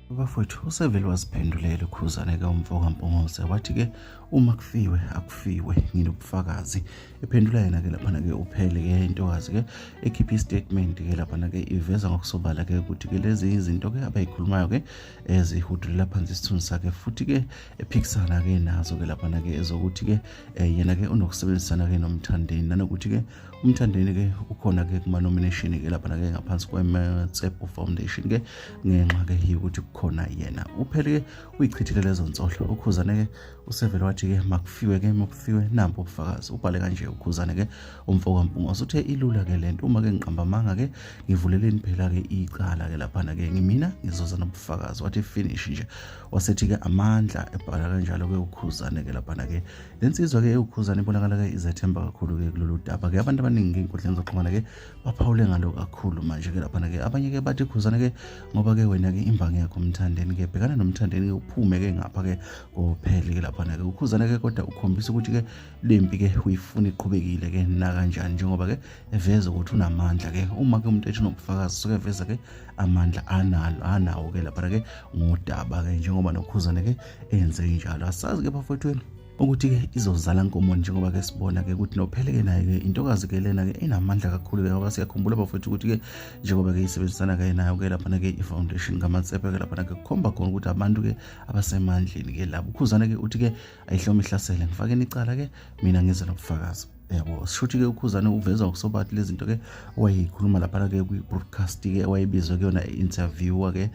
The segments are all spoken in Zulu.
Bafowethu usevele wasiphendulela ukhuzane ke umfo kaMpungose wathi ke uma kufiwe akufiwe nginobufakazi ephendula yena ke lapha ke uphele ke intokazi ke ekhipha istatement ke lapha ke iveza ngokusobala ke ukuthi ke lezi izinto ke abayikhulumayo ke ezihudulela phansi isithunzi sakhe futhi ke ephikisana ke nazo ke lapha ke ezokuthi ke yena ke unokusebenzisana ke nomthandeni nanokuthi ke umthandeni ke ukhona ke kuma nomination ke lapha ke ngaphansi kweMatsepo Foundation ke ngenxa ke yokuthi khona yena uphele ke uyichithile lezo nsolo ukhuzane ke usevele wathi ke makufiwe ke makufiwe nampo ubufakazi ubhale kanje ukhuzane ke umfo kaMpungose uthe ilula ke lento uma ke ngiqamba amanga ke ngivuleleni phela ke icala ke lapha ke ngimina ngizoza nobufakazi wathi finish nje wasethi ke amandla ebhala kanjalo ke ukhuzane ke lapha ke lensizwa ke ukhuzane ibonakala ke izethemba kakhulu ke kulolu daba ke abantu abaningi inkundleni zokuxhumana ke baphawule ngalo kakhulu manje ke lapha ke abanye ke bathi ukhuzane ke ngoba ke wena ke imbangi yakho umthandeni ke bhekana nomthandeni ke uphume ke ngapha ke kophele ke lapha ke ukhuzane ke kodwa ukhombisa ukuthi ke lempi ke uyifuna iqhubekile ke na kanjani njengoba ke eveza ukuthi unamandla ke uma ke umuntu ethi unobufakazi soke eveza ke amandla anawo ke lapha ke ngodaba ke njengoba nokhuzane ke enze njalo asazi ke bafowethu ukuthi ke izozala nkomo njengoba ke sibona ke ukuthi nophele ke naye ke intokazi ke lena ke inamandla kakhulu ke ngoba siyakhumbula bafowethu ukuthi ke njengoba ke isebenzisana ke nayo ke lapha ke ifoundation kaMatsepe ke lapha ke kukhomba khona ukuthi abantu ke abasemandleni ke labo ukhuzane ke uthi ke ayihloma ihlasele ngifake icala ke mina ngize nobufakazi yabo sishuthi ke ukhuzane uveza ngokusobala lezi zinto ke wayikhuluma lapha ke kwi-broadcast ke wayibizwa ke yona interview ke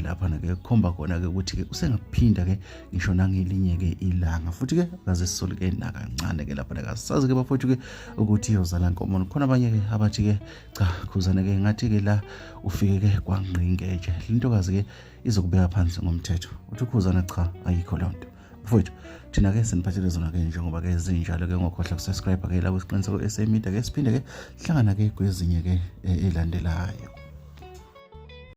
lapha ke kukhomba khona ke ukuthi ke usengaphinda ke ngisho nangelinye ke ilanga futhi ke kaze sisole ke nakancane ke lapha ke sazi ke bafowethu ke ukuthi iyozala nkomo khona abanye ke abathi ke cha khuzane ke ngathi ke la ufike ke kwangqingeje intokazi ke izokubeka phansi ngomthetho uthi ukhuzane cha ayikho lonto mfowethu thina ke siniphathele zona ke njengoba ke zinjalo ke ngokhohla kusubscribe ke la kwesiqiniseko SA Media ke siphinde ke hlangana ke kwezinye ke elandelayo.